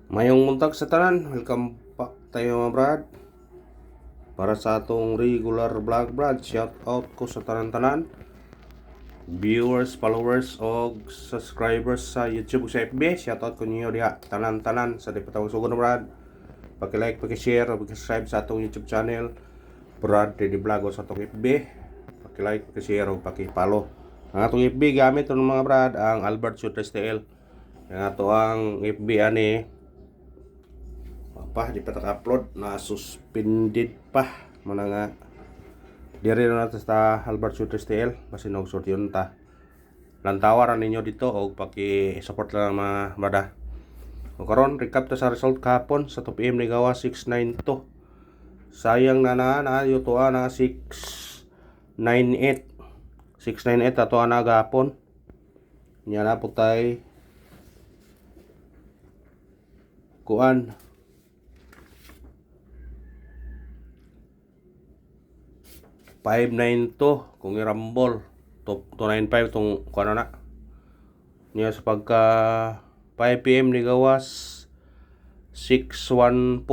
Mayong muntag sa tanan, welcome back tayo mga brad. Para sa atong regular vlog brad, shout out ko sa tanan-tanan. Viewers, followers, o subscribers sa YouTube o sa FB, shout out ko niyo diha, tanan-tanan sa di patawag sugon brad. Paki-like, paki-share, paki-subscribe sa atong YouTube channel, Brad Teddy Vlog o sa atong FB. Paki-like, paki-share, o paki-follow. Ang atong FB gamit ng mga brad, ang Albert Shooters TL. Ang ato ang FB ani di pa upload na suspended pa mana nga diri na natin sa Albert Shooters TL basin og sort yun ta lantawaran ninyo dito og paki-support lang mga brada. O karon recap ta sa result kahapon sa 2 PM ni gawa 692. Sayang na ayo to na 698 ato na gahapon nya na po tay kuan 592 kung irambol 295 tong kuno na niya sa pagka 5 PM ni gawas 614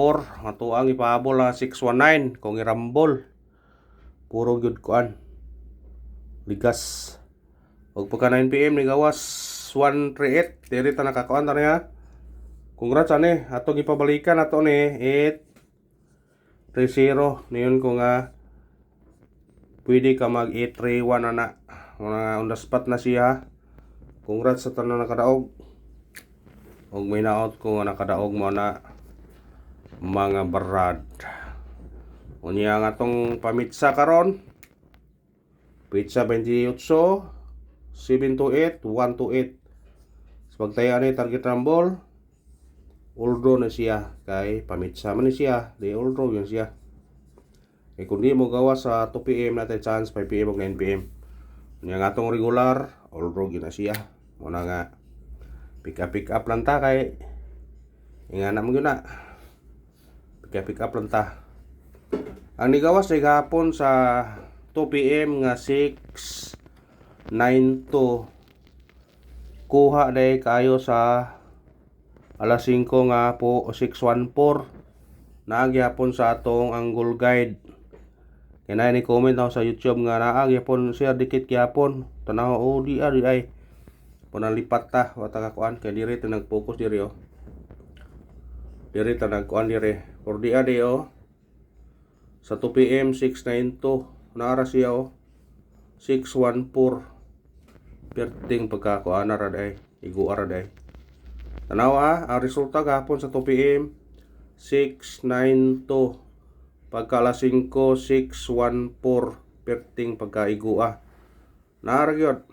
ato ang ipahabol na 619 kung irambol puro gyud kuan ligas ug pagka 9 PM ni gawas 138 diri ta nakakuan ta niya. Congrats ani atong ipabalikan ato ni 830 niyon ko nga pwede ka mag 831 na mga on the spot na siya. Congrats sa tanan nakadaog. Og may naot ko nga nakadaog mo na mga barad. Unya nga tong pamitsa karon. Pizza 28 728 128. Sa pagtaya ni target rumble uldo na siya kay pamitsa man ni siya, di uldo yun siya. Eh kung di mo gawa sa 2 PM natin chance 5 PM o 9 PM. Nya nga tong regular, all rogue na siya. Muna nga pick up lang ta kay ingana mo na. Pick up lang ta. Ang nigawas ay gahapon sa 2 PM nga 692 kuha day kayo sa alas 5 nga po 614 naagyapon sa atong angle guide. Kaya ni comment ako sa YouTube nga naagyapon share dikit gyapon tanaw di ay punalipat ta wata ka kuan kay diri ta nag-focus diri diri ta nagkuan diri or di sa 2 PM 692 naara siya 614 perting pagkakuan ra day igu ara day tanaw ang resulta gahapon sa 2 PM 692 pagka alas 5 614 perting pagkaigua naragyod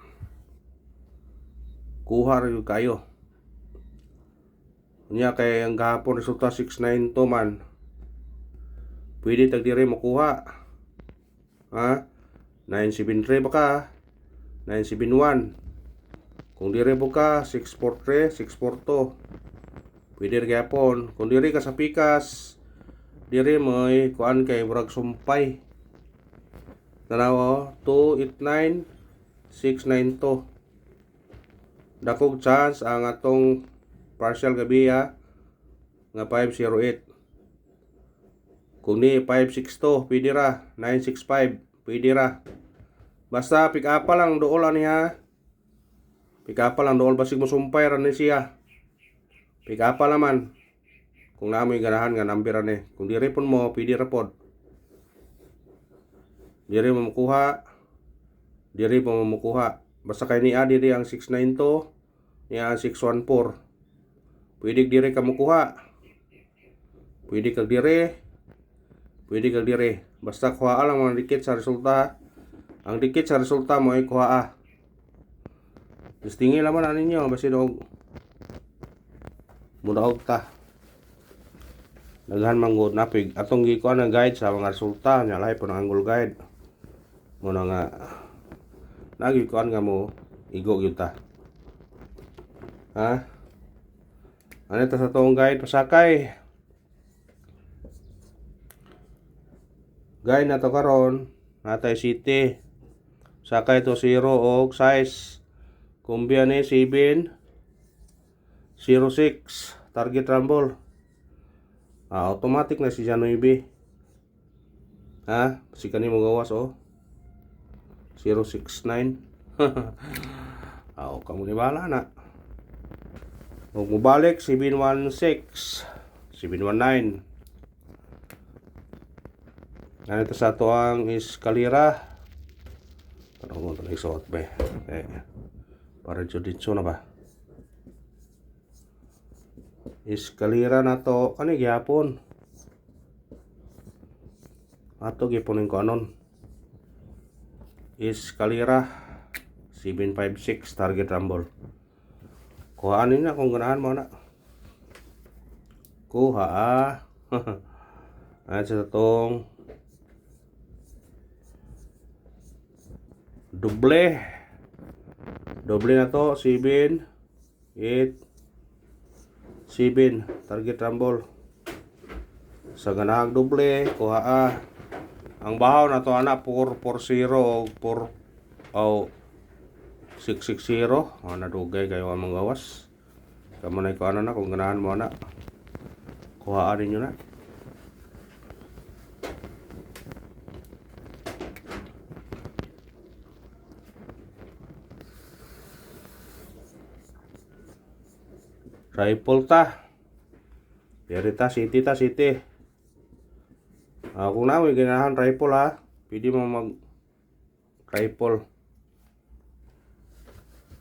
kuha rin kayo niya kay ang gahapon resulta 692 man pwede tag diri makuha 973 baka 971 kung diri buka 643 642 pwede rin gahapon kung diri ka sa pikas diri mo'y kuan kay murag sumpay tanaw 289 692 dakog chance ang atong partial gabi nga 508 kung ni 562 pwede ra 965 pwede ra basta pick up lang dool ani pick up lang dool basig mo sumpay ra ni siya pick up naman kung namoy ganahan nga number ani kung diri pon mo pwede ra pod diri mo makuha basta kay ni diri ang 692 niya ang 614 pwede diri ka makuha pwede kag diri basta kuha lang mga dikit sa resulta ang dikit sa resulta mo ay kuha listingi laman ani ninyo basi og mudaog ta daghan manggod napig atong gikuan ang guide sa mga resulta nya lahi po ng angle guide muna nga nagikuan nga mo igo gyud ta ano ta sa tong guide pasakay guide na to karon natay city sakay to 0 og size kumbya ni 7 06 target rumble. Automatic na siya 9. Si kanimo gawas 069. Kamu ni bala na. Huwag mo balik 716, 719. Ito sa ato ang eskalera. Parang mo ito na isuot ba? Para dito na ba? Eskalera na to. Ano yung gyapon? Ato gipunin ko anon. Eskalera 756 target rumble. Kuhaan na kung ganahan mo na. Kuha At sa itong doble na to 7, 8, 7 target rumble. Sa ganahang doble kuha ang bahaw na to ana 440 o 660. Nadugay kayo ang mga gawas. Kamanay ko na kung ganahan mo na. Kuhaan ninyo na. Rifle ta. Perita city. Kung na may ganahan rifle pwede mo mag rifle.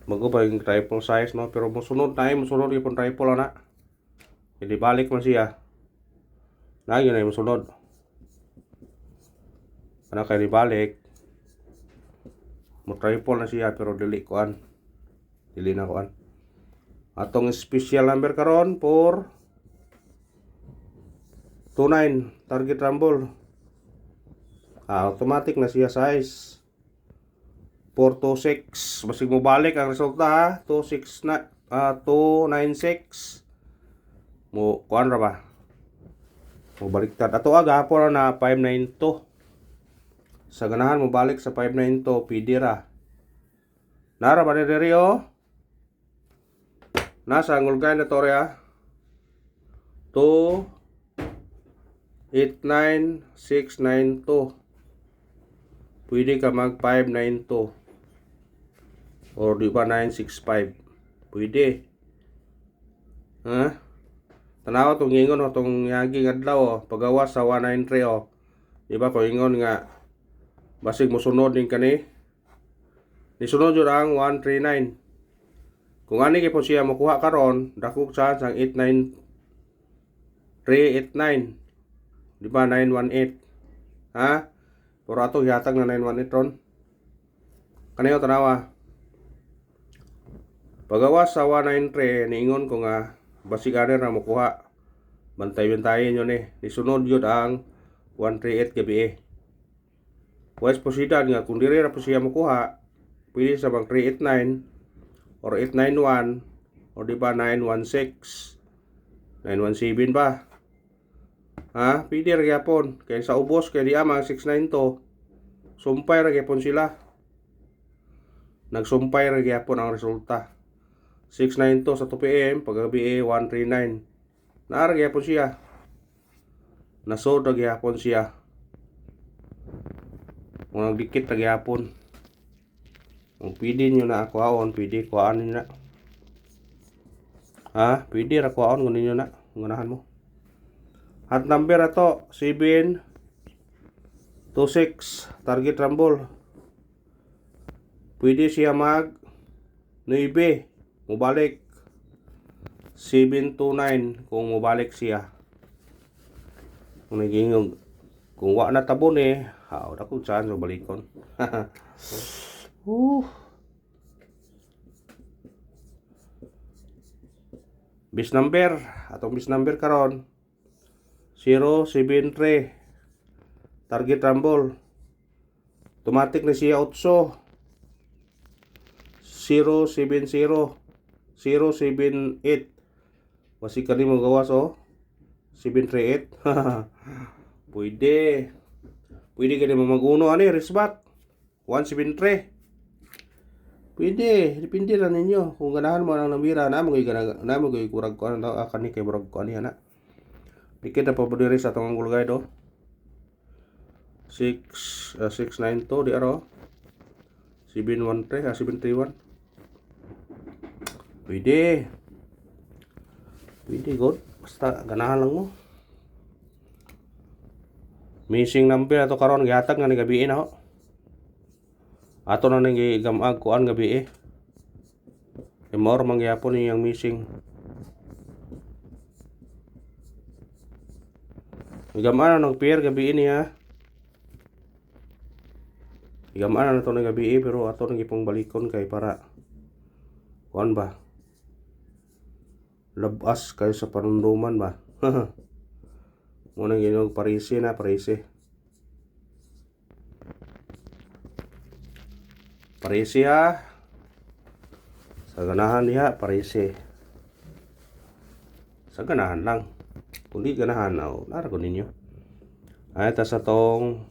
Magubay yung rifle size pero musunod yung rifle na. Jadi balik man siya. Yun na yung musunod. Kayo dibalik. Mo rifle na siya pero dili na kuan. Atong special number karon for 29 target rumble. Automatic na siya size 426. Basig mo balik ang resulta 296. Mo kuan ra ba? Mo baliktad. Ato gahapon na 592. Sa ganahan mo balik sa 592 pwede ra. Nara ba diri Nasa ngulgay na torya 289692. Pwede ka mag 592 or di ba 965. Pwede. Tanaw tong ingon tong yagi adlaw pagawas sa 193 Di ba ko ingon nga basig mo sunod din kani. Ni sunod jud ang 139. Kung ani kay po siya makuha karon, dako chance ang 89389. Di ba 918? Pero ato hihatag na 918 ron. Kaniyo tanawa. Pagawas sa 193 niingon ko nga basig ani ra makuha. Bantay-bantayin yun Ni sunod yun ang 138 gabi West posidan nga kung diri ra po siya makuha, pwede sa bang 389 or 891 o di ba 916 917 ba pwede ra gyapon kay sa ubos kay di amang 692 sumpay ra gyapon sila, nagsumpay ra gyapon ang resulta 692 sa 2 PM paggabi 139 naara gyapon siya, nasod ra gyapon siya, mga dikit ra gyapon. Kung pwede nyo na kuhaon, pwede kuhaan nyo na. Pwede ra kuhaon kung ninyo na. Gunahan mo. At number ato, 726 target rumble. Pwede siya mag 9 mubalik 729 kung mubalik siya. Kung naging kung wa na tabon da kung saan so balikon. Bis number atong bis number karon 073 target rumble. Automatic na siya 8 070 078. Wasi kani mo gawas 738. Pwede kani mo maguno ani resbat 173. Pwede, depende ra ninyo. Kung ganahan mo lang namira, na mo gyud kurag ko ano akan ni kay murag ko ani ana. Dikit na pa po diri sa atong angle guide oh. 692 di aro. 713 731. Pwede. Pwede good. Basta ganahan lang mo. Missing number ato karon gihatag nga ni gabi na ho. Ato na nang gigamag kuan gabi eh. Imor mangyapon niyang missing. Igamaan na ng pair gabi niya. Igamaan na to ng gabi pero ato nang ipong balikon kay para kuan ba? Labas kayo sa panunduman ba? Muna ginog parisi na parisi. Parisi ha. Sa ganahan diha parisi. Sa ganahan lang. Kung di ganahan na, nara ko ninyo. Ay, ta sa tong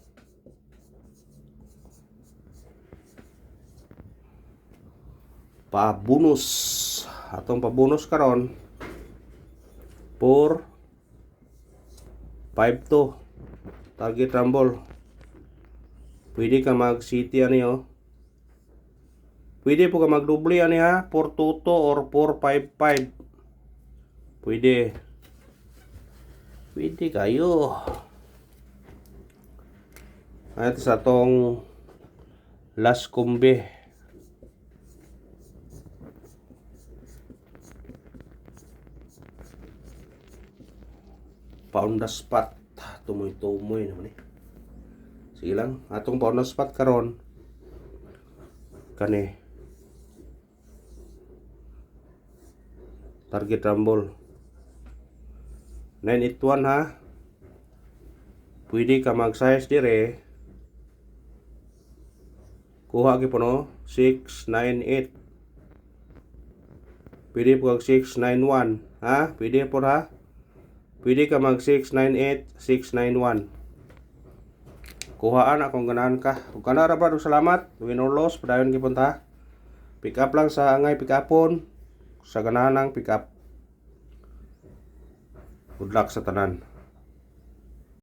pabonus. Atong pabonus karon 4-5-2 target rumble. Pwede ka mag city ani oh. Pwede po ka magdoble ani ha, 4-2-2 or 4-5-5. Pwede. Pwede kayo. At sa tong last kombe. Pound the spot. Tumoy-tumoy naman eh. Sige lang. Atong pound the spot karon. Kani. Target rumble. 981 ha. Pwede ka mag-size dire. Kuha ki po no. 698. Pwede po kag 691. Ha? Pwede po ha. Pwede ka mag 698, 691. Kuhaan akong ganahan ka. Kung kanara ba, salamat. Win or loss, padayon kipunta. Pick up lang sa angay pick upon. Sa ganahan ng pick up. Good luck sa tanan.